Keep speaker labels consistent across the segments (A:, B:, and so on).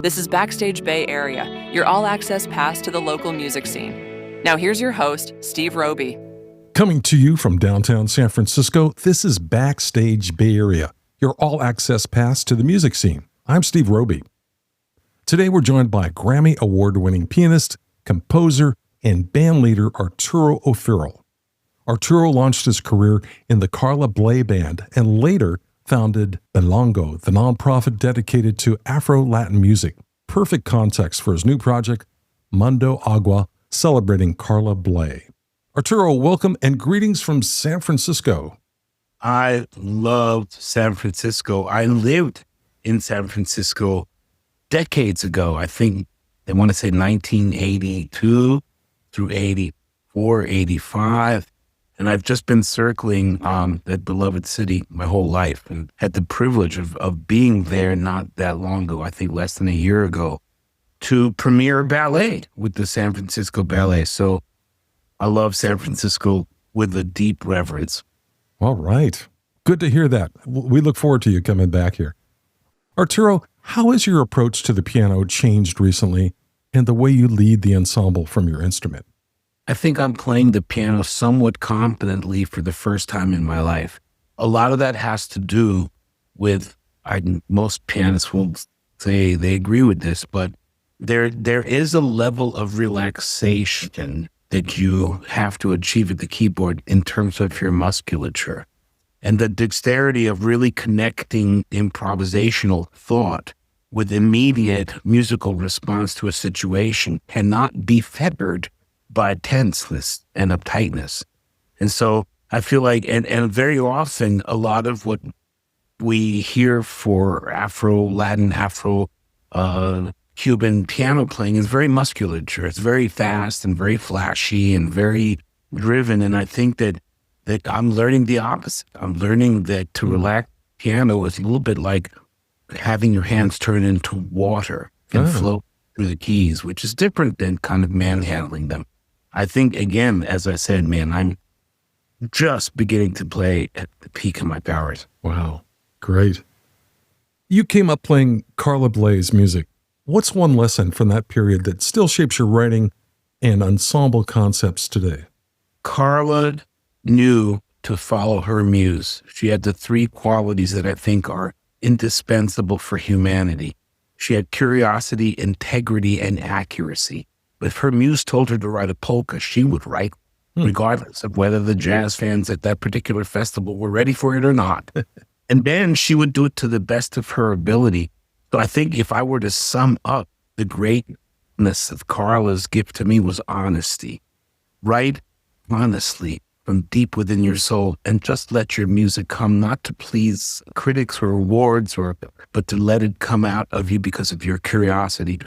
A: This is Backstage Bay Area, your all-access pass to the local music scene. Now here's your host, Steve Roby.
B: Coming to you from downtown San Francisco, this is Backstage Bay Area, your all-access pass to the music scene. I'm Steve Roby. Today we're joined by Grammy Award-winning pianist, composer, and bandleader Arturo O'Farrill. Arturo launched his career in the Carla Bley Band and later founded Lango, the nonprofit dedicated to Afro Latin music. Perfect context for his new project, Mundo Agua, celebrating Carla Bley. Arturo, welcome and greetings from San Francisco.
C: I loved San Francisco. I lived in San Francisco decades ago. I think they want to say 1982 through 84, 85. And I've just been circling that beloved city my whole life and had the privilege of being there not that long ago, I think less than a year ago, to premiere ballet with the San Francisco Ballet. So I love San Francisco with a deep reverence.
B: All right. Good to hear that. We look forward to you coming back here. Arturo, how has your approach to the piano changed recently and the way you lead the ensemble from your instrument?
C: I think I'm playing the piano somewhat confidently for the first time in my life. A lot of that has to do with, most pianists will say they agree with this, but there is a level of relaxation that you have to achieve at the keyboard in terms of your musculature. And the dexterity of really connecting improvisational thought with immediate musical response to a situation cannot be fettered by tenseness and uptightness. And so I feel like, and very often a lot of what we hear for Afro Latin, Cuban piano playing is very musculature. It's very fast and very flashy and very driven. And I think that I'm learning the opposite. I'm learning that to relax piano is a little bit like having your hands turn into water and flow through the keys, which is different than kind of manhandling them. I think, again, as I said, man, I'm just beginning to play at the peak of my powers.
B: Wow, great. You came up playing Carla Bley's music. What's one lesson from that period that still shapes your writing and ensemble concepts today?
C: Carla knew to follow her muse. She had the three qualities that I think are indispensable for humanity. She had curiosity, integrity, and accuracy. If her muse told her to write a polka, she would write, regardless of whether the jazz fans at that particular festival were ready for it or not. And then she would do it to the best of her ability. So I think if I were to sum up the greatness of Carla's gift to me was honesty. Write honestly from deep within your soul and just let your music come, not to please critics or awards, but to let it come out of you because of your curiosity.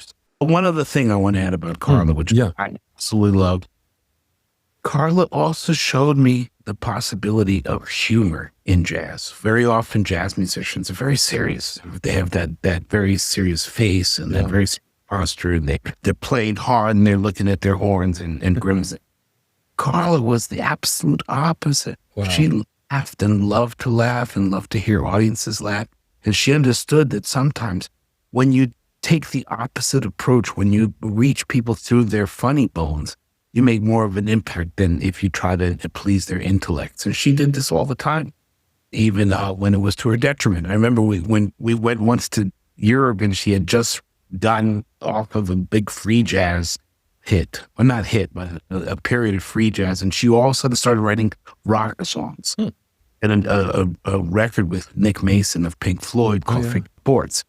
C: One other thing I want to add about Carla, which I absolutely loved, Carla also showed me the possibility of humor in jazz. Very often jazz musicians are very serious. They have that very serious face and that very serious posture, and they're playing hard and they're looking at their horns and grimacing. Carla was the absolute opposite. Wow. She laughed and loved to laugh and loved to hear audiences laugh. And she understood that sometimes when you take the opposite approach, when you reach people through their funny bones, you make more of an impact than if you try to please their intellects. And she did this all the time, even when it was to her detriment. I remember when we went once to Europe and she had just gotten off of a big free jazz hit. Well, not hit, but a period of free jazz. And she all of a sudden started writing rock songs. And a record with Nick Mason of Pink Floyd called Fake Sports.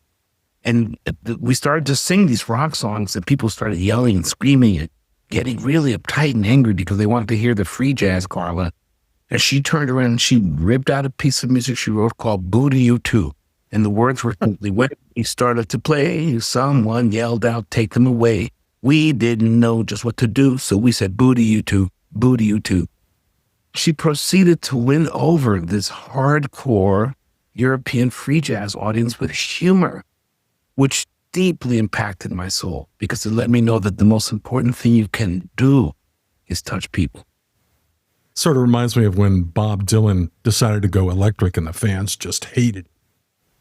C: And we started to sing these rock songs and people started yelling and screaming and getting really uptight and angry because they wanted to hear the free jazz Carla. And she turned around and she ripped out a piece of music she wrote called Boo to You Too. And the words were simply, when we started to play, someone yelled out, take them away. We didn't know just what to do, so we said, boo to you too, boo to you too. She proceeded to win over this hardcore European free jazz audience with humor, which deeply impacted my soul because it let me know that the most important thing you can do is touch people.
B: Sort of reminds me of when Bob Dylan decided to go electric and the fans just hated.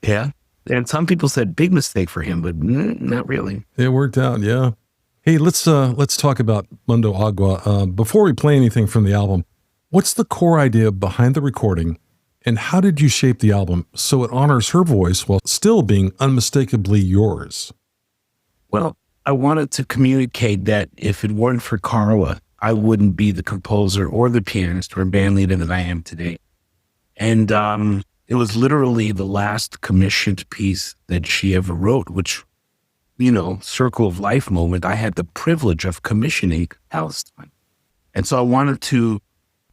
C: Yeah. And some people said big mistake for him, but not really.
B: It worked out, yeah. Hey, let's talk about Mundo Agua. Before we play anything from the album, what's the core idea behind the recording, and how did you shape the album so it honors her voice while still being unmistakably yours?
C: Well, I wanted to communicate that if it weren't for Carla, I wouldn't be the composer or the pianist or band leader that I am today. And it was literally the last commissioned piece that she ever wrote, which, circle of life moment, I had the privilege of commissioning Palestine. And so I wanted to,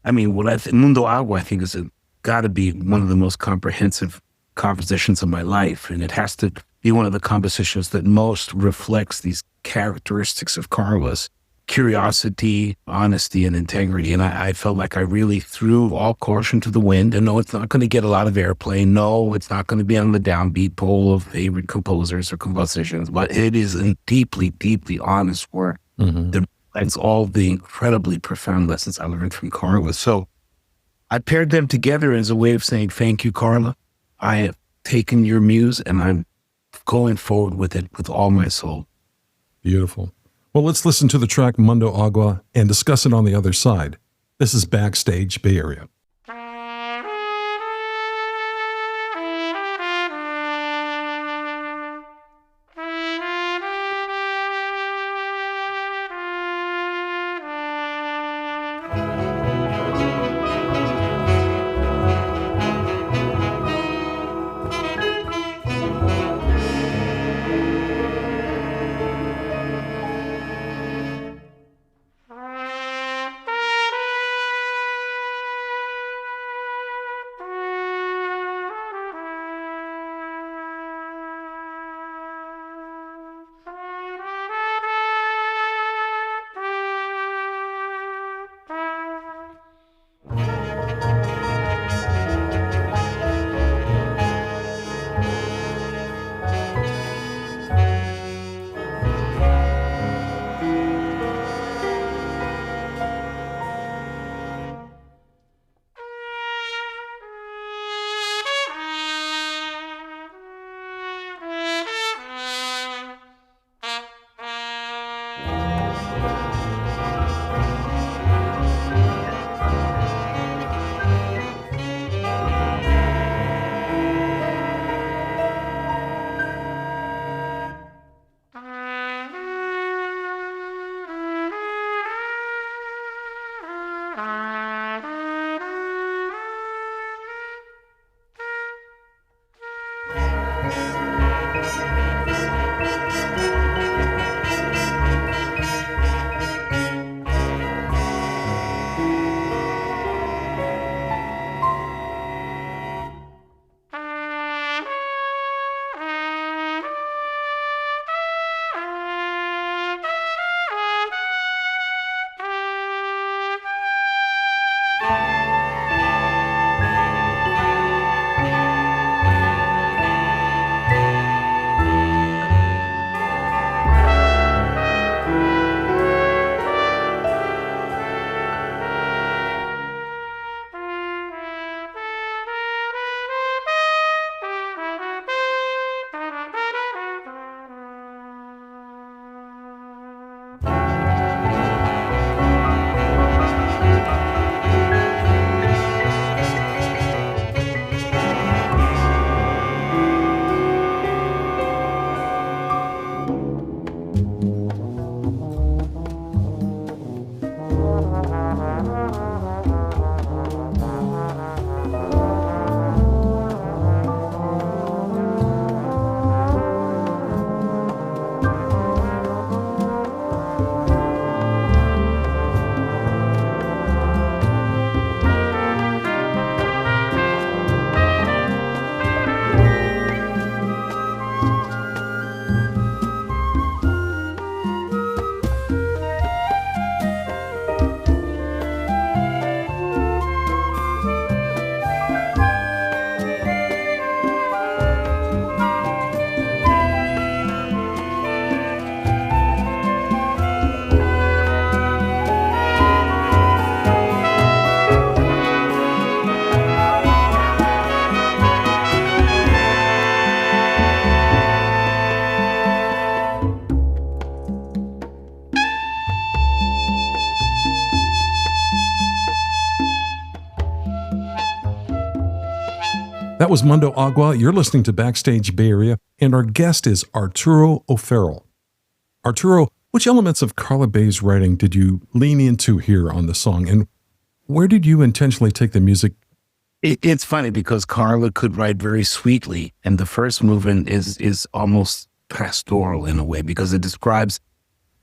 C: Mundo Agua, I think, is got to be one of the most comprehensive compositions of my life. And it has to be one of the compositions that most reflects these characteristics of Carla's curiosity, honesty, and integrity. And I felt like I really threw all caution to the wind. And no, it's not going to get a lot of airplay. No, it's not going to be on the downbeat pole of favorite composers or compositions, but it is a deeply, deeply honest work that reflects all the incredibly profound lessons I learned from Carla. So I paired them together as a way of saying, thank you, Carla. I have taken your muse and I'm going forward with it with all my soul.
B: Beautiful. Well, let's listen to the track Mundo Agua and discuss it on the other side. This is Backstage Bay Area. That was Mundo Agua. You're listening to Backstage Bay Area, and our guest is Arturo O'Farrill. Arturo, which elements of Carla Bley's writing did you lean into here on the song, and where did you intentionally take the music?
C: It's funny because Carla could write very sweetly, and the first movement is almost pastoral in a way because it describes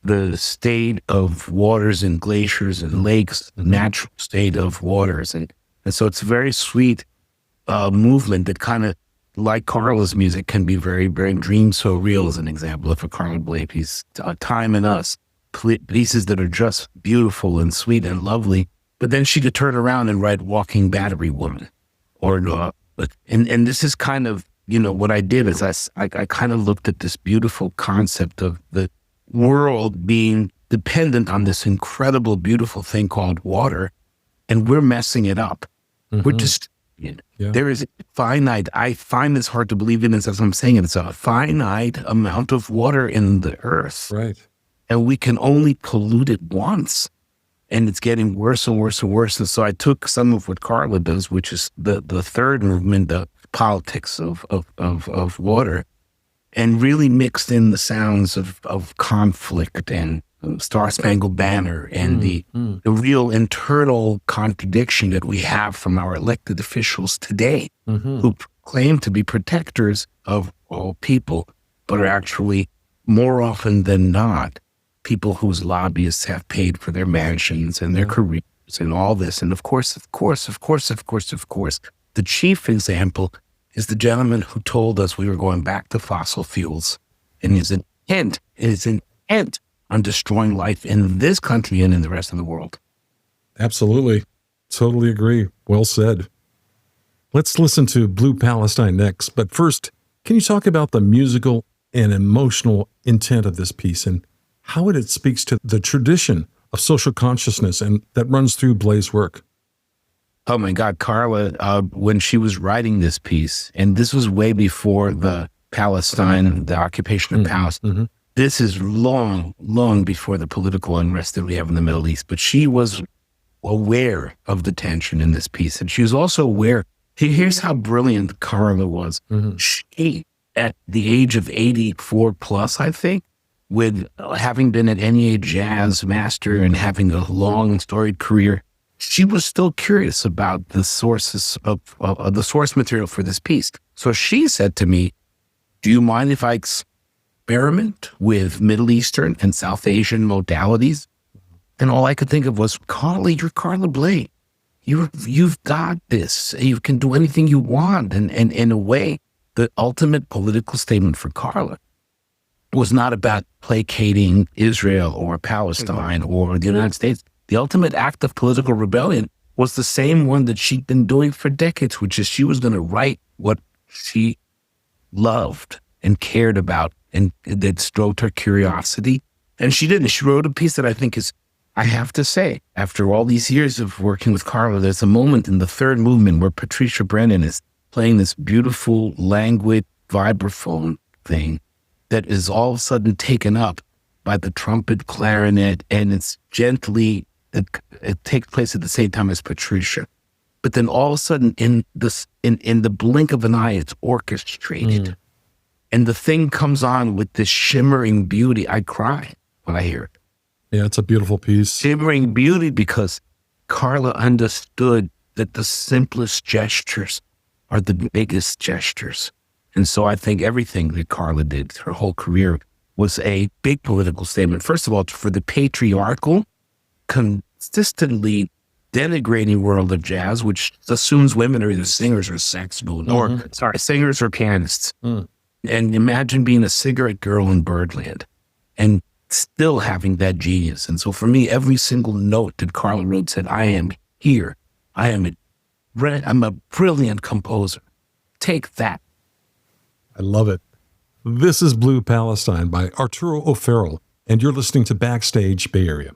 C: the state of waters and glaciers and lakes, the natural state of waters. And so it's a very sweet movement that kind of, like Carla's music, can be very, very dream so real, as an example of a Carla Bley piece. Time and Us, pieces that are just beautiful and sweet and lovely. But then she could turn around and write Walking Battery Woman. And this is kind of, what I did is I kind of looked at this beautiful concept of the world being dependent on this incredible, beautiful thing called water, and we're messing it up. We're just, there is finite, I find this hard to believe in, as I'm saying it, it's a finite amount of water in the earth.
B: Right.
C: And we can only pollute it once. And it's getting worse and worse and worse. And so I took some of what Carla does, which is the third movement, the politics of water, and really mixed in the sounds of conflict and Star Spangled Banner and the real internal contradiction that we have from our elected officials today, who claim to be protectors of all people, but are actually, more often than not, people whose lobbyists have paid for their mansions and their careers and all this. And of course, the chief example is the gentleman who told us we were going back to fossil fuels, and his intent on destroying life in this country and in the rest of the world.
B: Absolutely. Totally agree. Well said. Let's listen to Blue Palestine next. But first, can you talk about the musical and emotional intent of this piece and how it speaks to the tradition of social consciousness and that runs through Bley's work?
C: Oh my God, Carla, when she was writing this piece, and this was way before the Palestine, the occupation of Palestine. This is long, long before the political unrest that we have in the Middle East, but she was aware of the tension in this piece. And she was also aware, here's how brilliant Carla was. She, at the age of 84 plus, I think, with having been an NEA jazz master and having a long and storied career, she was still curious about the sources of the source material for this piece. So she said to me, do you mind if I experiment with Middle Eastern and South Asian modalities? And all I could think of was, Carla, you're Carla Bley. You've got this. You can do anything you want. And in a way, the ultimate political statement for Carla was not about placating Israel or Palestine or the United States. The ultimate act of political rebellion was the same one that she'd been doing for decades, which is she was going to write what she loved and cared about and that stroked her curiosity. And she didn't. She wrote a piece that I think is, I have to say, after all these years of working with Carla, there's a moment in the third movement where Patricia Brennan is playing this beautiful, languid vibraphone thing that is all of a sudden taken up by the trumpet, clarinet, and it's gently, it takes place at the same time as Patricia. But then all of a sudden, in the blink of an eye, it's orchestrated. And the thing comes on with this shimmering beauty. I cry when I hear it.
B: Yeah, it's a beautiful piece.
C: Shimmering beauty, because Carla understood that the simplest gestures are the biggest gestures. And so I think everything that Carla did, her whole career, was a big political statement. First of all, for the patriarchal, consistently denigrating world of jazz, which assumes women are either singers or saxophone, or singers or pianists. And imagine being a cigarette girl in Birdland and still having that genius. And so for me, every single note that Carla wrote said, I am here. I'm a brilliant composer. Take that.
B: I love it. This is Blue Palestine by Arturo O'Farrill, and you're listening to Backstage Bay Area.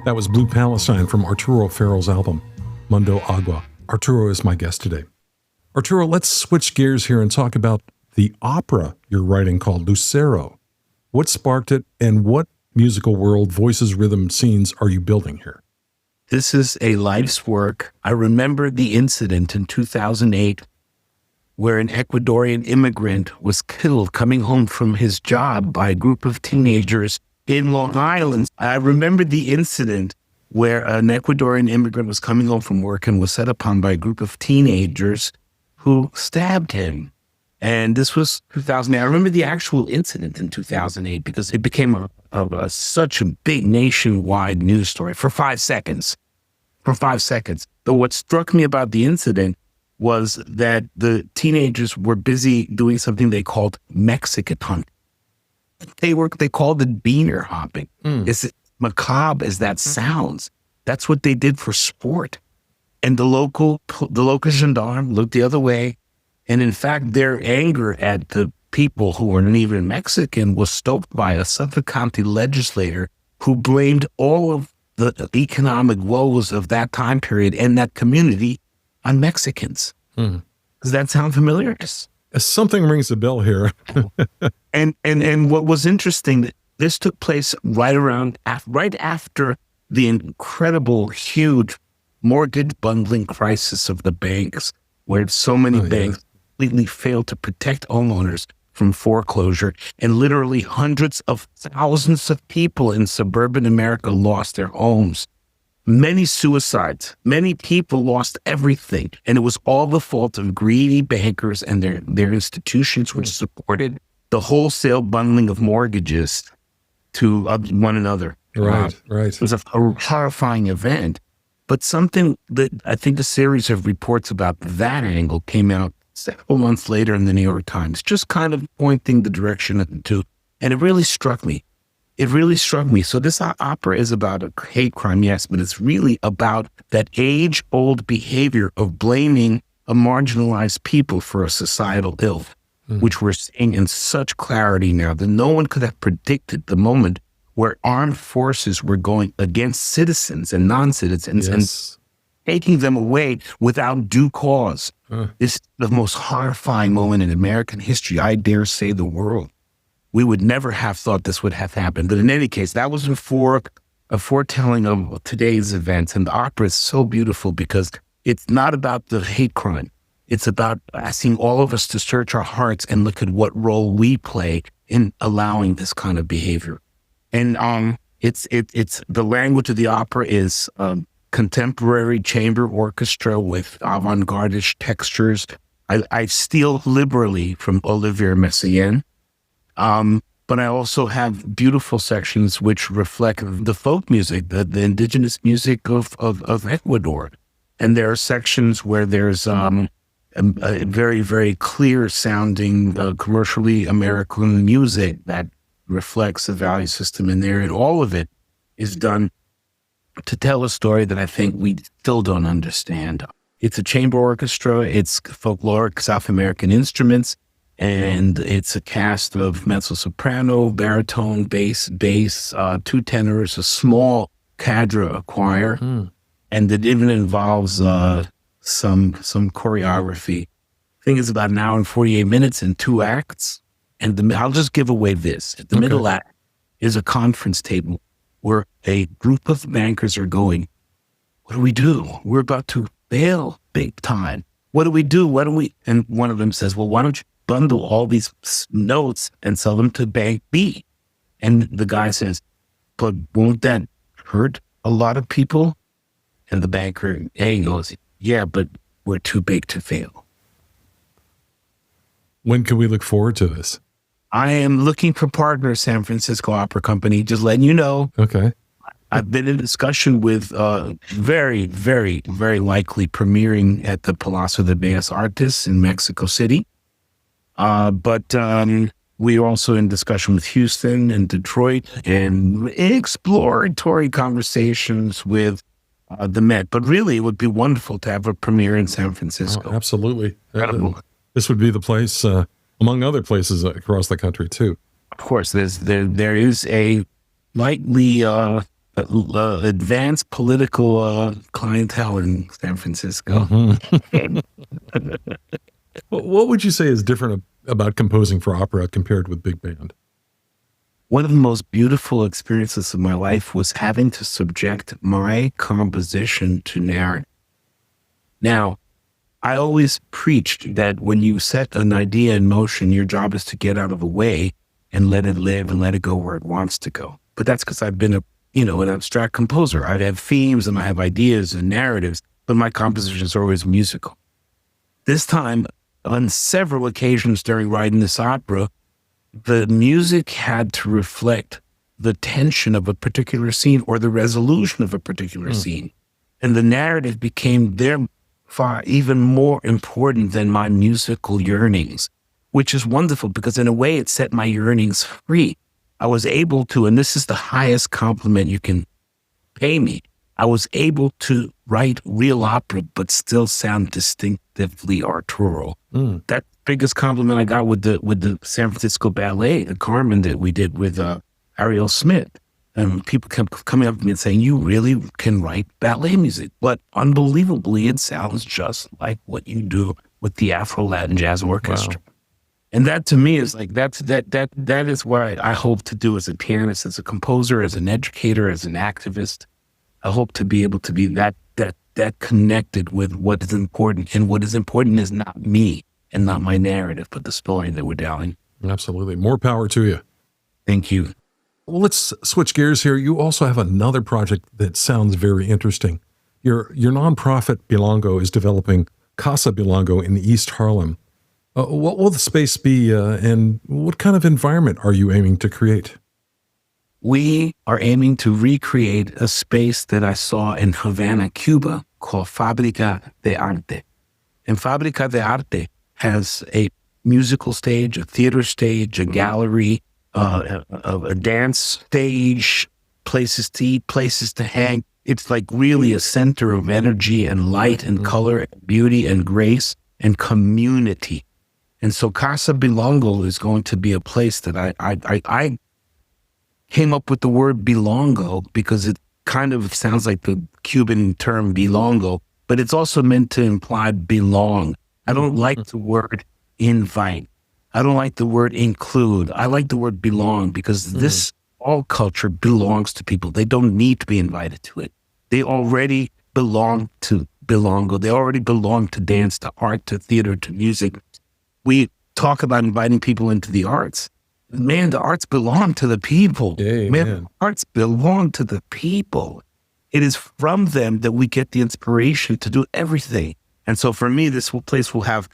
B: That was Blue Palestine from Arturo O'Farrill's album, Mundo Agua. Arturo is my guest today. Arturo, let's switch gears here and talk about the opera you're writing called Lucero. What sparked it, and what musical world, voices, rhythm, scenes are you building here?
C: This is a life's work. I remember the incident in 2008 where an Ecuadorian immigrant was killed coming home from his job by a group of teenagers in Long Island. I remember the incident where an Ecuadorian immigrant was coming home from work and was set upon by a group of teenagers who stabbed him. And this was 2008. I remember the actual incident in 2008 because it became such a big nationwide news story for 5 seconds. But what struck me about the incident was that the teenagers were busy doing something they called Mexican hunting. They called it beaner hopping. As macabre as that sounds, that's what they did for sport. And the local gendarme looked the other way. And in fact, their anger at the people who weren't even Mexican was stoked by a Suffolk County legislator who blamed all of the economic woes of that time period and that community on Mexicans. Does that sound familiar?
B: Something rings a bell here.
C: and what was interesting, this took place right after the incredible, huge mortgage bundling crisis of the banks, where so many banks completely failed to protect homeowners from foreclosure, and literally hundreds of thousands of people in suburban America lost their homes. Many suicides, many people lost everything, and it was all the fault of greedy bankers and their institutions, which supported the wholesale bundling of mortgages to one another.
B: Right.
C: It was a horrifying event, but something that I think a series of reports about that angle came out several months later in the New York Times, just kind of pointing the direction of the two. And it really struck me. So this opera is about a hate crime, yes, but it's really about that age-old behavior of blaming a marginalized people for a societal ill, which we're seeing in such clarity now that no one could have predicted the moment where armed forces were going against citizens and non-citizens and taking them away without due cause. This is the most horrifying moment in American history, I dare say the world. We would never have thought this would have happened. But in any case, that was a foretelling of today's events. And the opera is so beautiful because it's not about the hate crime. It's about asking all of us to search our hearts and look at what role we play in allowing this kind of behavior. And it's the language of the opera is contemporary chamber orchestra with avant-garde-ish textures. I steal liberally from Olivier Messiaen. But I also have beautiful sections which reflect the folk music, the indigenous music of Ecuador. And there are sections where there's a very, very clear sounding commercially American music that reflects the value system in there. And all of it is done to tell a story that I think we still don't understand. It's a chamber orchestra. It's folkloric South American instruments. And it's a cast of mezzo-soprano, baritone, bass, two tenors, a small cadre, a choir, and it even involves some choreography. I think it's about an hour and 48 minutes in 2 acts. And I'll just give away this. The middle act is a conference table where a group of bankers are going, what do we do? We're about to fail big time. What do we do? And one of them says, well, why don't you bundle all these notes and sell them to Bank B? And the guy says, but won't that hurt a lot of people? And the banker A goes, yeah, but we're too big to fail.
B: When can we look forward to this?
C: I am looking for partners, San Francisco Opera Company, just letting you know.
B: Okay.
C: I've been in discussion with very, very, very likely premiering at the Palacio de Bellas Artes in Mexico City. But we are also in discussion with Houston and Detroit and exploratory conversations with the Met. But really, it would be wonderful to have a premiere in San Francisco.
B: Oh, absolutely. This would be the place, among other places across the country, too.
C: Of course, there is a lightly advanced political clientele in San Francisco.
B: Mm-hmm. What would you say is different about composing for opera compared with big band?
C: One of the most beautiful experiences of my life was having to subject my composition to narrative. Now, I always preached that when you set an idea in motion, your job is to get out of the way and let it live and let it go where it wants to go. But that's because I've been an abstract composer. I have themes and I have ideas and narratives, but my compositions are always musical. This time, on several occasions during writing this opera, the music had to reflect the tension of a particular scene or the resolution of a particular scene. And the narrative became therefore even more important than my musical yearnings, which is wonderful because in a way it set my yearnings free. I was able to, and this is the highest compliment you can pay me, I was able to write real opera but still sound distinctively Arturo. That biggest compliment I got with the San Francisco Ballet, the Carmen that we did with Ariel Smith. And people kept coming up to me and saying, you really can write ballet music, but unbelievably, it sounds just like what you do with the Afro Latin Jazz Orchestra. Wow. And that to me is like, that is what I hope to do as a pianist, as a composer, as an educator, as an activist. I hope to be able to be that connected with what is important. And what is important is not me and not my narrative, but the story that we're telling.
B: Absolutely. More power to you.
C: Thank you.
B: Well, let's switch gears here. You also have another project that sounds very interesting. Your nonprofit Lango is developing Casa Lango in East Harlem. What will the space be, and what kind of environment are you aiming to create?
C: We are aiming to recreate a space that I saw in Havana, Cuba, called Fábrica de Arte. And Fábrica de Arte has a musical stage, a theater stage, a gallery, a dance stage, places to eat, places to hang. It's like really a center of energy and light and color and beauty and grace and community. And so Casa Lango is going to be a place that I came up with the word bilongo because it kind of sounds like the Cuban term bilongo, but it's also meant to imply belong. I don't like the word invite. I don't like the word include. I like the word belong because this all culture belongs to people. They don't need to be invited to it. They already belong to bilongo. They already belong to dance, to art, to theater, to music. We talk about inviting people into the arts. Man, the arts belong to the people. Man, arts belong to the people. It is from them that we get the inspiration to do everything. And so for me, this place will have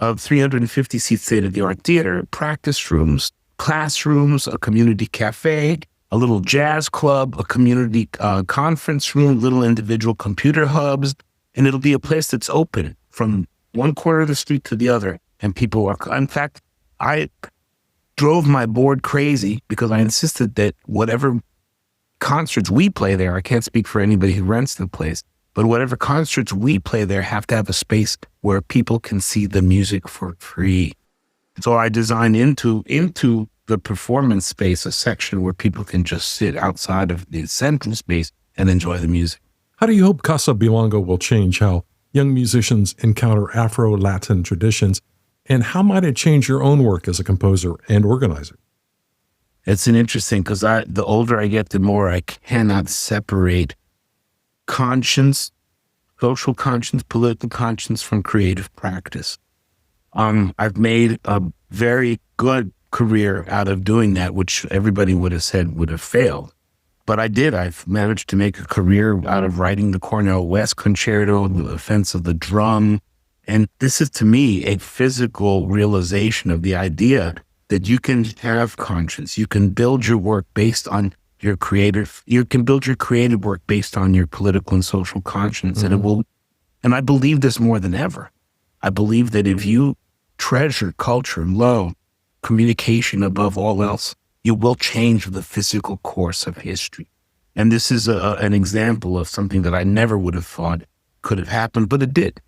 C: 350-seat state-of-the-art theater, practice rooms, classrooms, a community cafe, a little jazz club, a community conference room, little individual computer hubs. And it'll be a place that's open from one corner of the street to the other. And people are, in fact, I drove my board crazy because I insisted that whatever concerts we play there, I can't speak for anybody who rents the place, but whatever concerts we play there have to have a space where people can see the music for free. So I designed into the performance space a section where people can just sit outside of the central space and enjoy the music.
B: How do you hope Casa Lango will change how young musicians encounter Afro Latin traditions? And how might it change your own work as a composer and organizer?
C: It's an interesting, because the older I get, the more I cannot separate conscience, social conscience, political conscience from creative practice. I've made a very good career out of doing that, which everybody would have said would have failed. But I did. I've managed to make a career out of writing the Cornel West Concerto, the Offense of the Drum. And this is, to me, a physical realization of the idea that you can have conscience. You can build your work based on your creative. You can build your creative work based on your political and social conscience, and it will. And I believe this more than ever. I believe that if you treasure culture, love, communication above all else, you will change the physical course of history. And this is an example of something that I never would have thought could have happened, but it did.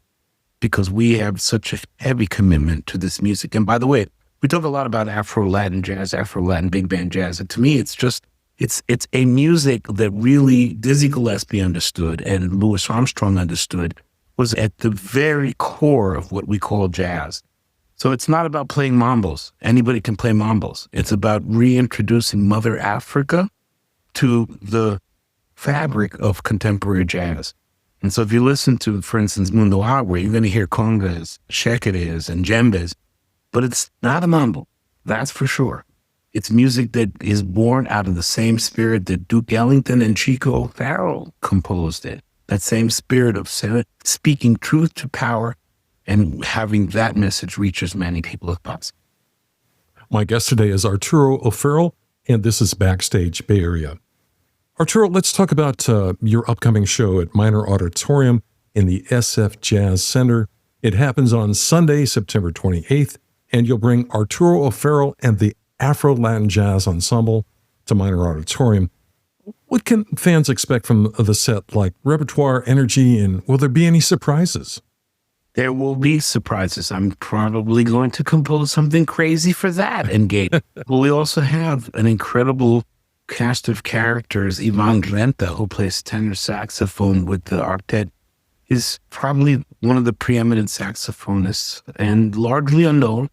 C: Because we have such a heavy commitment to this music. And by the way, we talk a lot about Afro Latin jazz, Afro Latin big band jazz. And to me, it's just It's a music that really Dizzy Gillespie understood and Louis Armstrong understood was at the very core of what we call jazz. So it's not about playing mambos. Anybody can play mambos. It's about reintroducing Mother Africa to the fabric of contemporary jazz. And so if you listen to, for instance, Mundo Agua, you're going to hear congas, shekeres, and djembes, but it's not a mambo, that's for sure. It's music that is born out of the same spirit that Duke Ellington and Chico O'Farrill composed it. That same spirit of speaking truth to power and having that message reach as many people as possible.
B: My guest today is Arturo O'Farrill, and this is Backstage Bay Area. Arturo, let's talk about your upcoming show at Minor Auditorium in the SF Jazz Center. It happens on Sunday, September 28th, and you'll bring Arturo O'Farrill and the Afro Latin Jazz Ensemble to Minor Auditorium. What can fans expect from the set, like repertoire, energy, and will there be any surprises?
C: There will be surprises. I'm probably going to compose something crazy for that engagement. But we also have an incredible cast of characters. Ivan Renta, who plays tenor saxophone with the octet, is probably one of the preeminent saxophonists and largely unknown,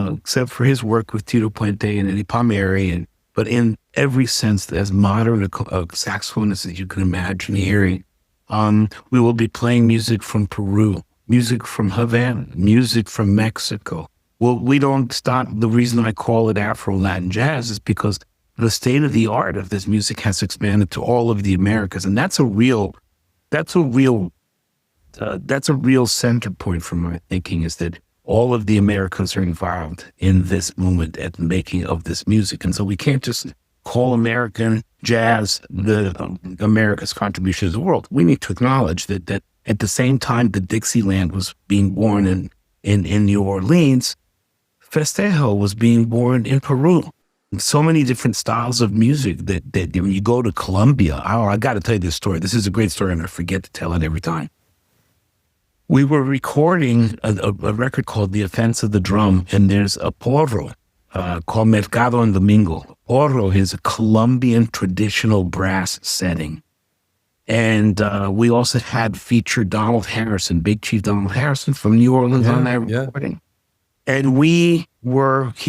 C: except for his work with Tito Puente and Eddie Palmieri. But in every sense, as modern a saxophonist as you can imagine hearing, we will be playing music from Peru, music from Havana, music from Mexico. Well, we don't stop. The reason I call it Afro Latin Jazz is because the state of the art of this music has expanded to all of the Americas, and that's a real center point for my thinking, is that all of the Americas are involved in this movement at the making of this music. And so we can't just call American jazz the America's contribution to the world. We need to acknowledge that at the same time that Dixieland was being born in New Orleans, Festejo was being born in Peru. And so many different styles of music that when you go to Colombia, I got to tell you this story. This is a great story, and I forget to tell it every time. We were recording a record called The Offense of the Drum, and there's a porro called Mercado en Domingo. Porro is a Colombian traditional brass setting. And we also had featured Donald Harrison, Big Chief Donald Harrison from New Orleans on that recording. And he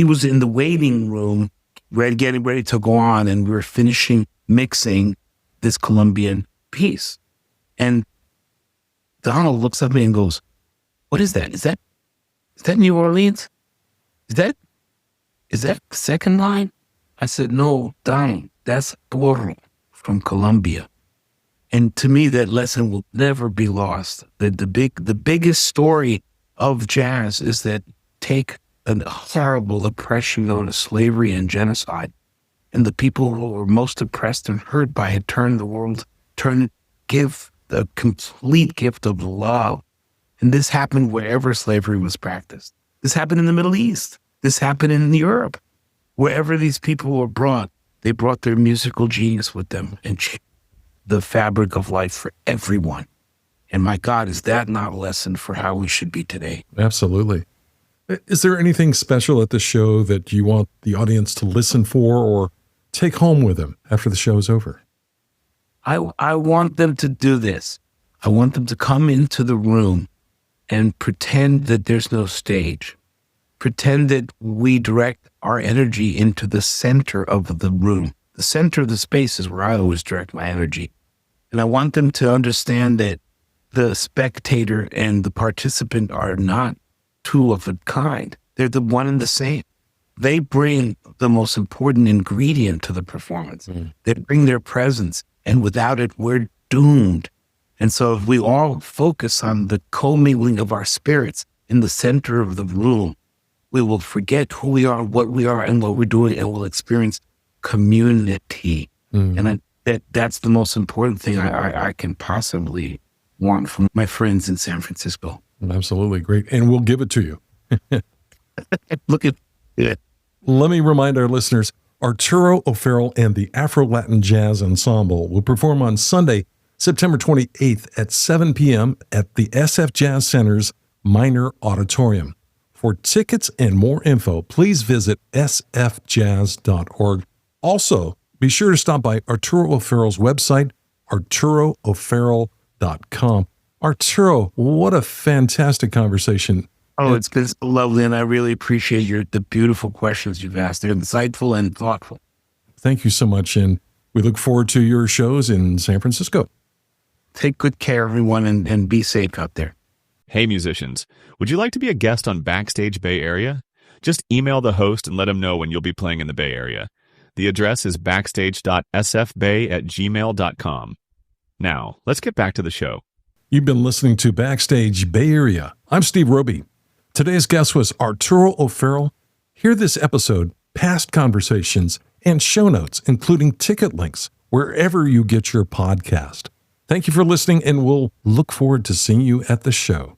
C: was in the waiting room, getting ready to go on, and we were finishing mixing this Colombian piece. And Donald looks at me and goes, "What is that? Is that New Orleans? Is that second line?" I said, "No, Donald, that's porro from Colombia." And to me, that lesson will never be lost. The biggest story of jazz is that take a horrible oppression known as slavery and genocide, and the people who were most oppressed and hurt by it give the complete gift of love. And this happened wherever slavery was practiced. This happened in the Middle East. This happened in Europe. Wherever these people were brought, they brought their musical genius with them and changed the fabric of life for everyone. And my God, is that not a lesson for how we should be today?
B: Absolutely. Is there anything special at the show that you want the audience to listen for or take home with them after the show is over?
C: I want them to do this. I want them to come into the room and pretend that there's no stage. Pretend that we direct our energy into the center of the room. The center of the space is where I always direct my energy. And I want them to understand that the spectator and the participant are not two of a kind. They're the one and the same. They bring the most important ingredient to the performance. They bring their presence. And without it, we're doomed. And so if we all focus on the commingling of our spirits in the center of the room, we will forget who we are, what we are, and what we're doing, and we'll experience community. And that's the most important thing I can possibly want from my friends in San Francisco.
B: Absolutely. Great. And we'll give it to you.
C: Look at it.
B: Let me remind our listeners, Arturo O'Farrill and the Afro Latin Jazz Ensemble will perform on Sunday, September 28th at 7 p.m. at the SF Jazz Center's Minor Auditorium. For tickets and more info, please visit sfjazz.org. Also, Be sure to stop by Arturo O'Farrill's website, arturoofarrill.com. Arturo, what a fantastic conversation.
C: Oh, it's been so lovely, and I really appreciate the beautiful questions you've asked. They're insightful and thoughtful.
B: Thank you so much, and we look forward to your shows in San Francisco.
C: Take good care, everyone, and be safe out there.
D: Hey, musicians, would you like to be a guest on Backstage Bay Area? Just email the host and let him know when you'll be playing in the Bay Area. The address is backstage.sfbay@gmail.com. Now, let's get back to the show.
B: You've been listening to Backstage Bay Area. I'm Steve Roby. Today's guest was Arturo O'Farrill. Hear this episode, past conversations, and show notes, including ticket links, wherever you get your podcast. Thank you for listening, and we'll look forward to seeing you at the show.